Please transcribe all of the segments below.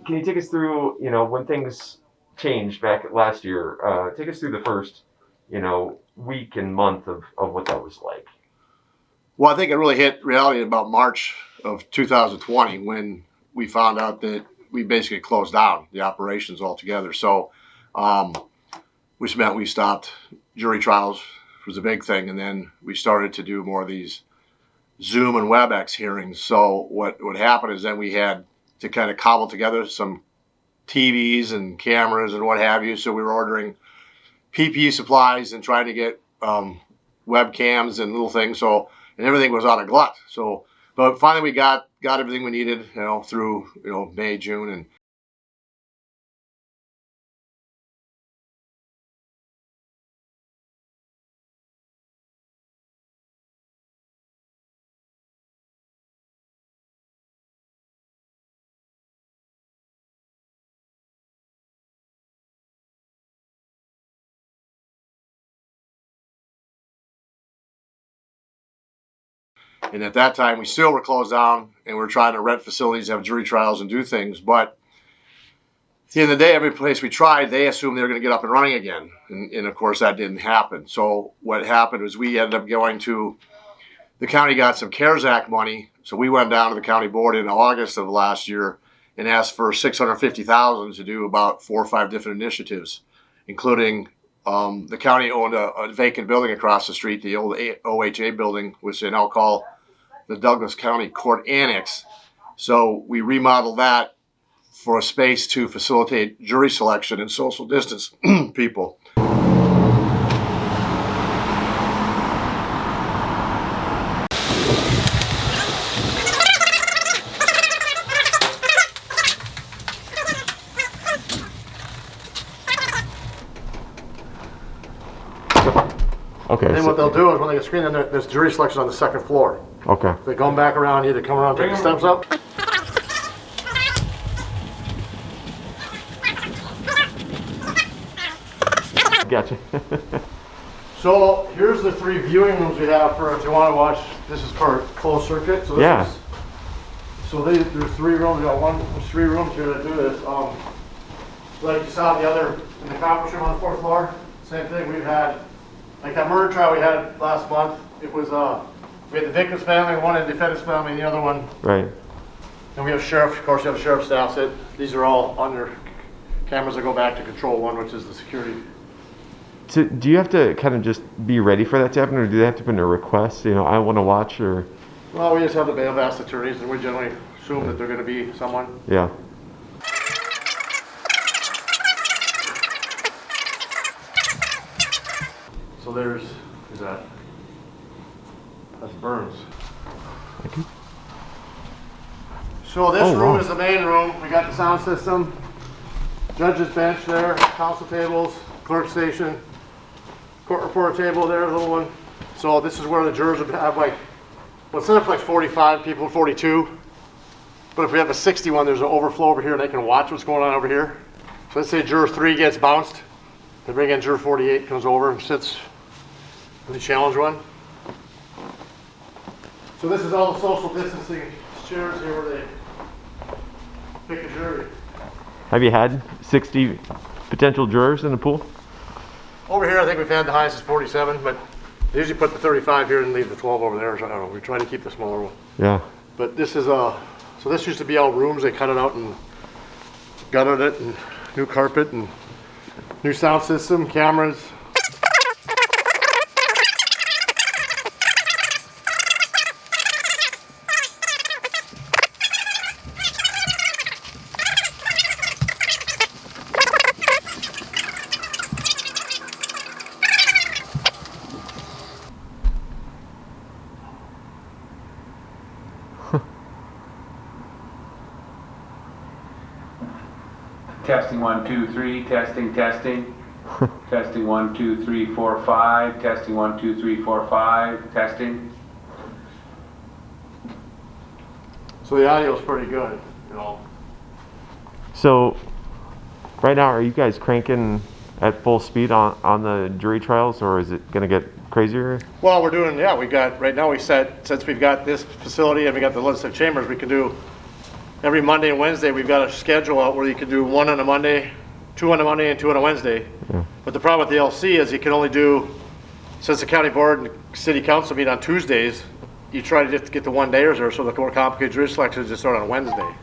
Can you take us through, when things changed back last year? Take us through the first, week and month of what that was like. Well, I think it really hit reality about March of 2020 when we found out that we basically closed down the operations altogether. So, which meant we stopped jury trials, was a big thing, and then we started to do more of these Zoom and WebEx hearings. So what happened is then we had to kind of cobble together some TVs and cameras and what have you. So we were ordering PPE supplies and trying to get webcams and little things. So, and everything was on a glut. So, but finally we got everything we needed, through May, June, and at that time we still were closed down and we're trying to rent facilities, have jury trials, and do things. But at the end of the day, every place we tried, they assumed they were going to get up and running again. And of course, that didn't happen. So what happened was we ended up going to, the county got some CARES Act money. So we went down to the county board in August of last year and asked for $650,000 to do about 4 or 5 different initiatives, including the county owned a vacant building across the street, the old OHA building, which they now call the Douglas County Court Annex. So we remodeled that for a space to facilitate jury selection and social distance people. Okay. And then what they'll do is when they get screened, then there's jury selection on the second floor. Okay. They come back around, either come around, take the steps up. Gotcha. So here's the 3 viewing rooms we have for if you want to watch. This is for closed circuit. So this Yeah. there's 3 rooms. We got 3 rooms here to do this. Like you saw in the conference room on the 4th floor. Same thing. We've had like that murder trial we had last month. It was we had the victim's family, one, and the defendant's family, and the other one. Right. And we have sheriff. Of course, we have sheriff staff. These are all under cameras that go back to control 1, which is the security. So do you have to kind of just be ready for that to happen, or do they have to put in a request? I want to watch, or? Well, we just have the bail vast attorneys, and we generally assume that they're going to be someone. Yeah. So who's that? That's Burns. Thank you. So this room wow. is the main room. We got the sound system, judge's bench there, counsel tables, clerk station, court reporter table there, little one. So this is where the jurors would have instead of 45 people, 42. But if we have a 61, there's an overflow over here and they can watch what's going on over here. So let's say juror 3 gets bounced. They bring in juror 48, comes over and sits in the challenge one. So this is all the social distancing chairs here where they pick a jury. Have you had 60 potential jurors in the pool? Over here, I think we've had the highest is 47, but they usually put the 35 here and leave the 12 over there. So I don't know. We try to keep the smaller one. Yeah. But this is so this used to be all rooms. They cut it out and gutted it, and new carpet and new sound system, cameras. Testing 1 2 3. Testing. Testing 1 2 3 4 5. Testing 1 2 3 4 5. Testing. So the audio is pretty good, So, right now, are you guys cranking at full speed on the jury trials, or is it going to get crazier? Well, we're doing, we got, right now we said, since we've got this facility and we got the legislative chambers, we can do every Monday and Wednesday, we've got a schedule out where you can do 1 on a Monday, 2 on a Monday, and 2 on a Wednesday. Yeah. But the problem with the LC is you can only do, since the county board and city council meet on Tuesdays, you try to just get the 1 day or so the more complicated jury selections just start on Wednesday.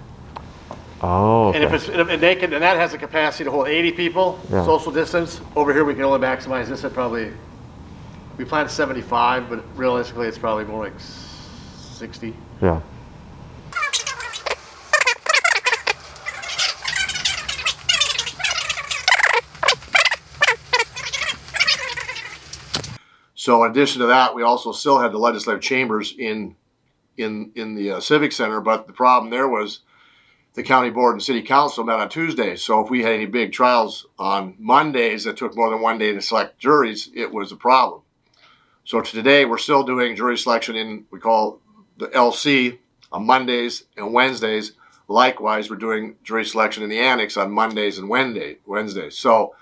Oh, okay. And and that has the capacity to hold 80 people, Yeah. social distance. Over here, we can only maximize this at probably, we planned 75, but realistically, it's probably more like 60. Yeah. So in addition to that, we also still had the legislative chambers in the Civic Center, but the problem there was the county board and city council met on Tuesdays. So if we had any big trials on Mondays that took more than 1 day to select juries, it was a problem. So today we're still doing jury selection in, we call the LC on Mondays and Wednesdays. Likewise, we're doing jury selection in the Annex on Mondays and Wednesdays. So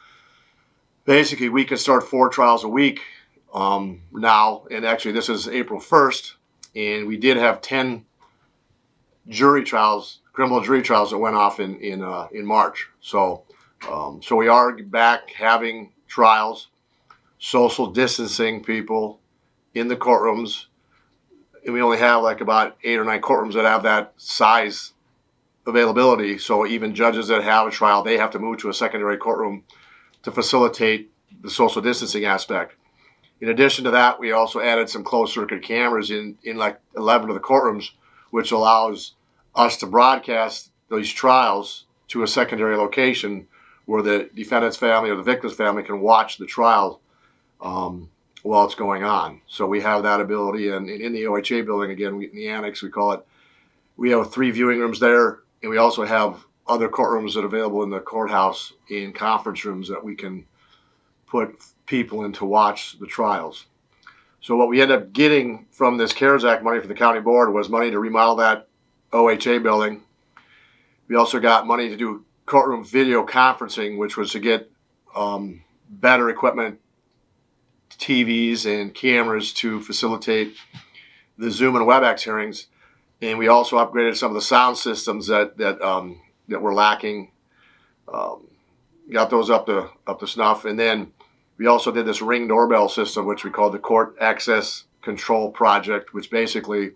basically we can start 4 trials a week now, and actually this is April 1st, and we did have 10 jury trials, criminal jury trials that went off in March. So we are back having trials, social distancing people in the courtrooms, and we only have like about 8 or 9 courtrooms that have that size availability. So even judges that have a trial, they have to move to a secondary courtroom to facilitate the social distancing aspect. In addition to that, we also added some closed circuit cameras in like 11 of the courtrooms, which allows us to broadcast these trials to a secondary location where the defendant's family or the victim's family can watch the trial while it's going on. So we have that ability. And in the OHA building, again, in the Annex, we call it, we have 3 viewing rooms there, and we also have other courtrooms that are available in the courthouse in conference rooms that we can put people in to watch the trials. So what we ended up getting from this CARES Act money for the county board was money to remodel that OHA building. We also got money to do courtroom video conferencing, which was to get better equipment, TVs and cameras to facilitate the Zoom and WebEx hearings. And we also upgraded some of the sound systems that were lacking. Got those up to snuff. And then we also did this Ring doorbell system, which we call the Court Access Control Project, which basically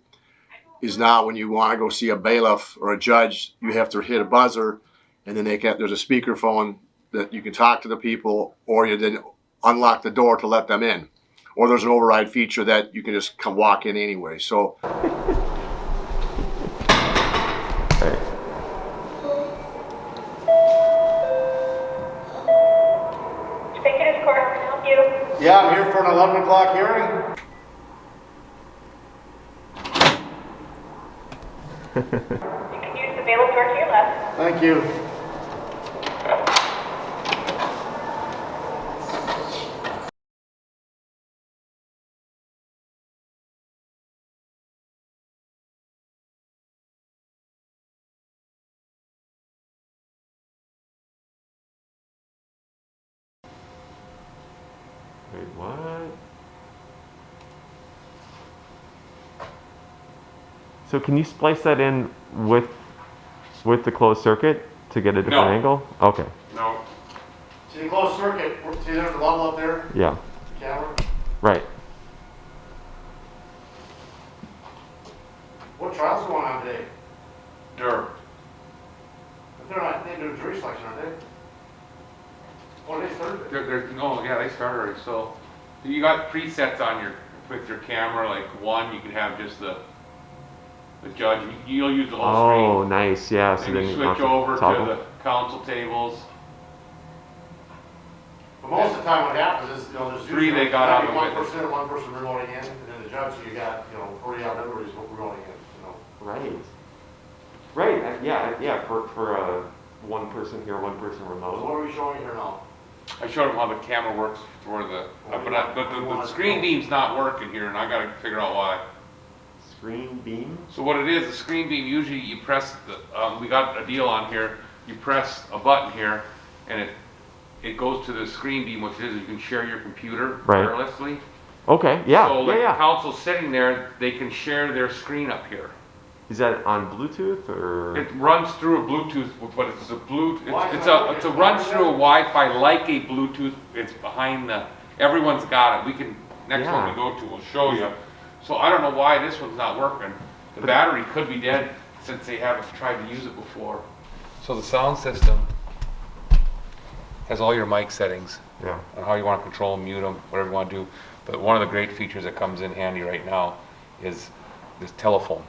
is now when you want to go see a bailiff or a judge, you have to hit a buzzer, and then there's a speakerphone that you can talk to the people, or you then unlock the door to let them in. Or there's an override feature that you can just come walk in anyway. So yeah, I'm here for an 11 o'clock hearing. You can use the bailiff door to your left. Thank you. Wait, what? So can you splice that in with the closed circuit to get a different No. angle? Okay. No. See the closed circuit, see there's the level up there, Yeah. camera? Right. What trials are going on today? Dirt. But they're not, they do jury selection, aren't they? Oh, they started. No, yeah, they started already. So you got presets on with your camera. Like one, you can have just the judge. You'll use the whole Oh, screen. nice. Yeah. So Then then you you switch have to over to toggle. the council tables. But most of the time what happens is, there's 3 they got out of one it. person and one person remoting in, and then the judge, so you got, 40 outnumbers remoting in, Right. Right. Yeah. For one person here, one person So remote. what are we showing here now? I showed them how the camera works for but the screen beam's not working here, and I got to figure out why. Screen beam. So what it is, the screen beam, usually you press we got a deal on here, you press a button here, and it goes to the screen beam, which is you can share your computer Right. wirelessly. Okay. Yeah. So like yeah. the council's sitting there, they can share their screen up here. Is that on Bluetooth or? It runs through a Bluetooth, but it's a It's a runs through a Wi-Fi like a Bluetooth. It's behind the. Everyone's got it. We can next one we go to, we'll show you. So I don't know why this one's not working. The battery could be dead since they haven't tried to use it before. So the sound system has all your mic settings. Yeah. And how you want to control them, mute them, whatever you want to do. But one of the great features that comes in handy right now is this telephone.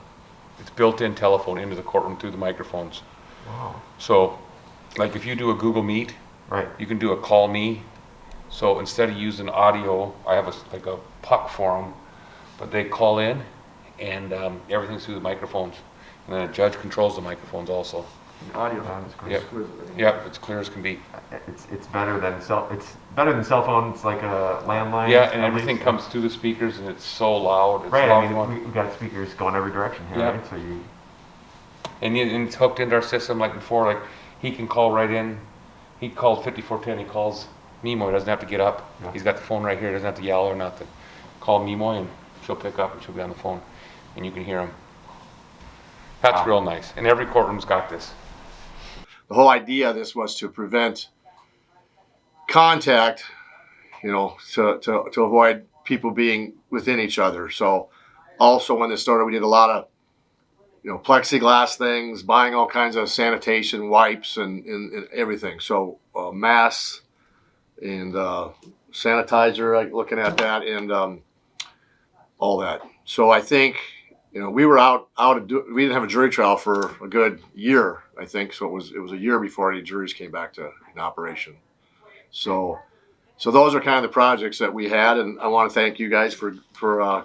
It's built-in telephone into the courtroom through the microphones. Wow. So, like if you do a Google Meet, Right. you can do a call me. So instead of using audio, I have like a puck for them, but they call in, and everything's through the microphones. And then a judge controls the microphones also. Audio is Yep. Yep, it's clear as can be. It's better than cell phones, like a landline. Yeah, and at everything least. comes through the speakers, and it's so loud. It's Right. loud I one. mean, we've got speakers going every direction here, Yeah. right? So you. And it's hooked into our system like before. Like he can call right in. He called 5410. He calls Mimo. He doesn't have to get up. Yeah. He's got the phone right here. He doesn't have to yell or nothing. Call Mimo and she'll pick up and she'll be on the phone, and you can hear him. That's Wow. real nice. And every courtroom's got this. The whole idea of this was to prevent contact, to avoid people being within each other. So also when this started, we did a lot of, plexiglass things, buying all kinds of sanitation wipes and everything. So masks and sanitizer, like looking at that, and all that. So I think, we were we didn't have a jury trial for a good year, I think. So it was a year before any juries came back to in operation. So those are kind of the projects that we had, and I want to thank you guys for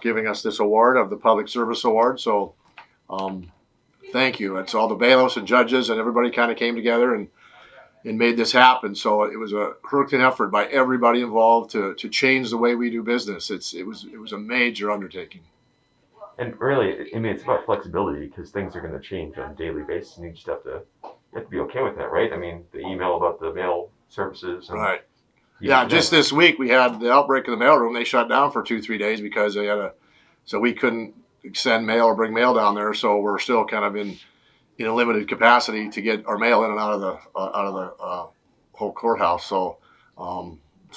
giving us this award of the Public Service Award. So thank you. It's all the bailiffs and judges and everybody kind of came together and made this happen. So it was a Herculean effort by everybody involved to change the way we do business. It was a major undertaking. And really, I mean, it's about flexibility because things are going to change on a daily basis, and you just have to be okay with that, right? I mean, the email about the mail services. And Right. Yeah, just this week we had the outbreak in the mailroom. They shut down for 2-3 days because they had so we couldn't send mail or bring mail down there. So we're still kind of in a limited capacity to get our mail in and out of the whole courthouse. So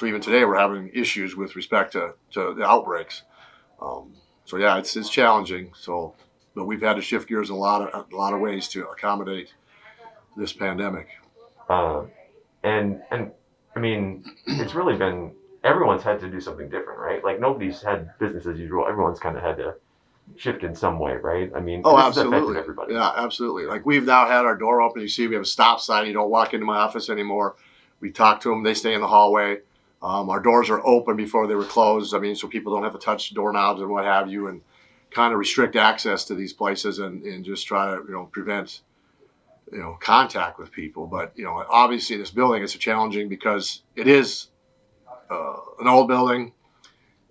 even today we're having issues with respect to the outbreaks. So yeah, it's challenging. So, but we've had to shift gears in a lot of ways to accommodate this pandemic. And I mean, it's really been, everyone's had to do something different, right? Like nobody's had business as usual. Everyone's kind of had to shift in some way, right? I mean, Oh, this has affected absolutely. everybody. Yeah, absolutely. Like we've now had our door open. You see, we have a stop sign. You don't walk into my office anymore. We talk to them. They stay in the hallway. Our doors are open before they were closed. I mean, so people don't have to touch doorknobs and what have you, and kind of restrict access to these places and just try to, prevent, contact with people. But, obviously this building is challenging because it is an old building.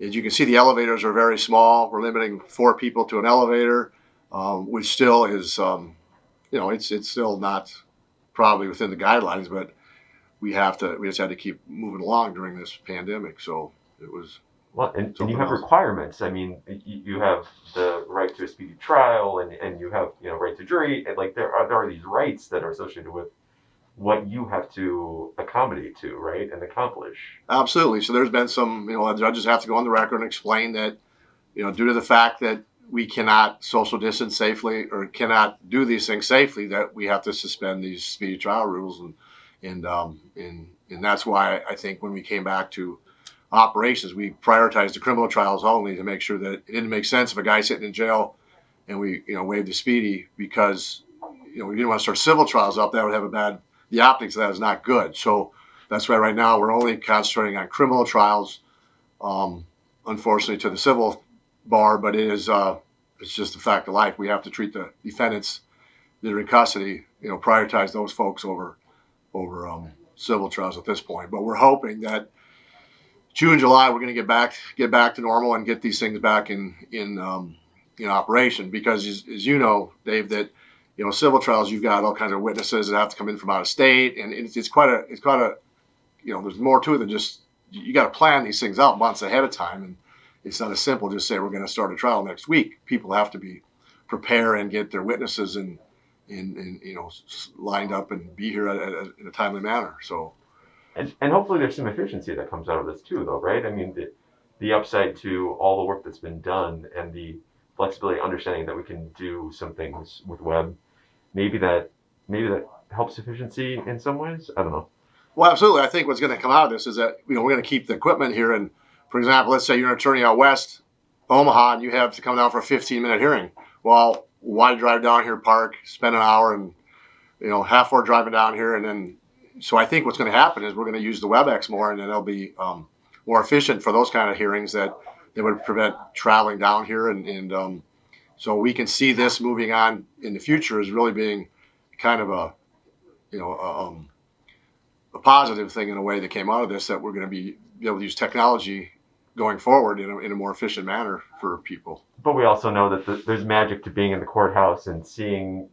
As you can see, the elevators are very small. We're limiting 4 people to an elevator, which still is, it's still not probably within the guidelines, but we just had to keep moving along during this pandemic. So it was. Well, and you Something have else. requirements. I mean, you have the right to a speedy trial, and you have right to jury. And like there are these rights that are associated with what you have to accommodate to, right, and accomplish. Absolutely. So there's been some, the judges have to go on the record and explain that, due to the fact that we cannot social distance safely or cannot do these things safely, that we have to suspend these speedy trial rules, and that's why I think when we came back to operations, we prioritized the criminal trials only to make sure that it didn't make sense if a guy's sitting in jail and we waived the speedy because we didn't want to start civil trials up. That would have the optics of that is not good. So that's why right now we're only concentrating on criminal trials, unfortunately to the civil bar, but it's just a fact of life. We have to treat the defendants that are in custody, prioritize those folks over civil trials at this point. But we're hoping that June, July, we're going to get back to normal and get these things back in operation. Because as you know, Dave, that civil trials, you've got all kinds of witnesses that have to come in from out of state, and it's quite a there's more to it than just you got to plan these things out months ahead of time, and it's not as simple just say we're going to start a trial next week. People have to be prepare and get their witnesses and lined up and be here in a timely manner. So, and hopefully there's some efficiency that comes out of this too, though, right? I mean, the upside to all the work that's been done and the flexibility, understanding that we can do some things with web, maybe that helps efficiency in some ways. I don't know. Well, absolutely. I think what's going to come out of this is that we're going to keep the equipment here. And for example, let's say you're an attorney out west, Omaha, and you have to come down for a 15-minute hearing. Well, why drive down here, park, spend an hour, and half hour driving down here, and then. So I think what's going to happen is we're going to use the WebEx more, and then it'll be more efficient for those kind of hearings that would prevent traveling down here, and so we can see this moving on in the future as really being kind of a positive thing in a way that came out of this, that we're going to be able to use technology going forward in a more efficient manner for people. But we also know that there's magic to being in the courthouse and seeing,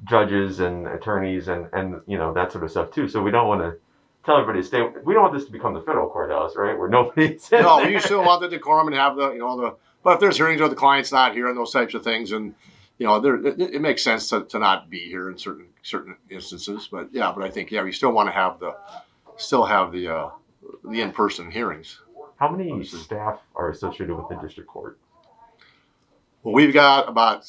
judges and attorneys and that sort of stuff too. So we don't want to tell everybody to stay. We don't want this to become the federal courthouse, right? Where nobody's in No, there. we still want the decorum and have but if there's hearings where the client's not here and those types of things, and it makes sense to not be here in certain instances. But I think we still want to have the in-person hearings. How many staff are associated with the district court? Well, we've got about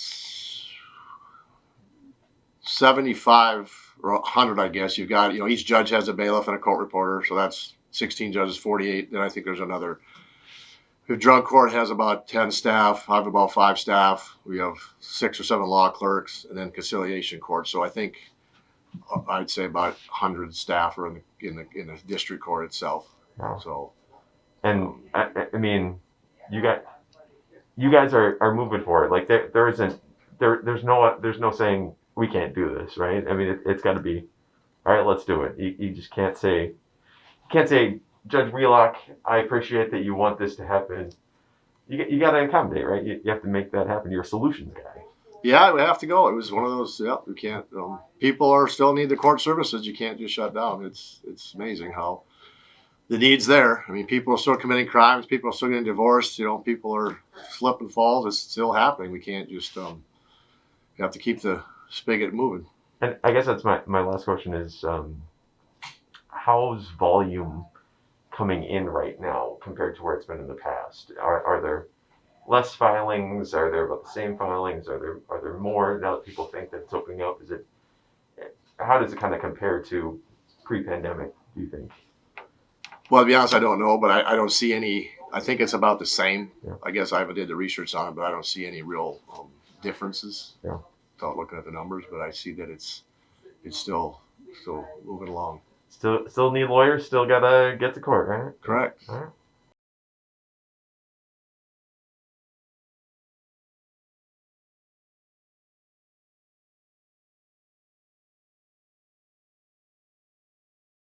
75 or 100, I guess. You've got, each judge has a bailiff and a court reporter, so that's 16 judges, 48. Then I think there's another. The drug court has about 10 staff. I have about 5 staff. We have 6 or 7 law clerks, and then conciliation court. So I think I'd say about 100 staff are in the district court itself. Wow. So, and I mean, you guys are moving forward. Like there's no saying we can't do this, right? I mean, it's got to be, all right, let's do it. You just can't say, Judge Wheelock, I appreciate that you want this to happen. You got to accommodate, right? You have to make that happen. You're a solutions guy. Yeah, we have to go. It was one of those. Yeah, we can't. People still need the court services. You can't just shut down. It's amazing how the need's there. I mean, people are still committing crimes. People are still getting divorced. People are slip and falls. It's still happening. We can't just. You have to keep the spigot moving. And I guess that's my last question is, how's volume coming in right now compared to where it's been in the past? Are there less filings? Are there about the same filings? Are there more now that people think that it's opening up? How does it kind of compare to pre-pandemic, do you think? Well, to be honest, I don't know, but I don't see any. I think it's about the same. Yeah. I guess I haven't did the research on it, but I don't see any real differences. Yeah. Without looking at the numbers, but I see that it's still moving along. Still need lawyers. Still gotta get to court, right? Correct. All right.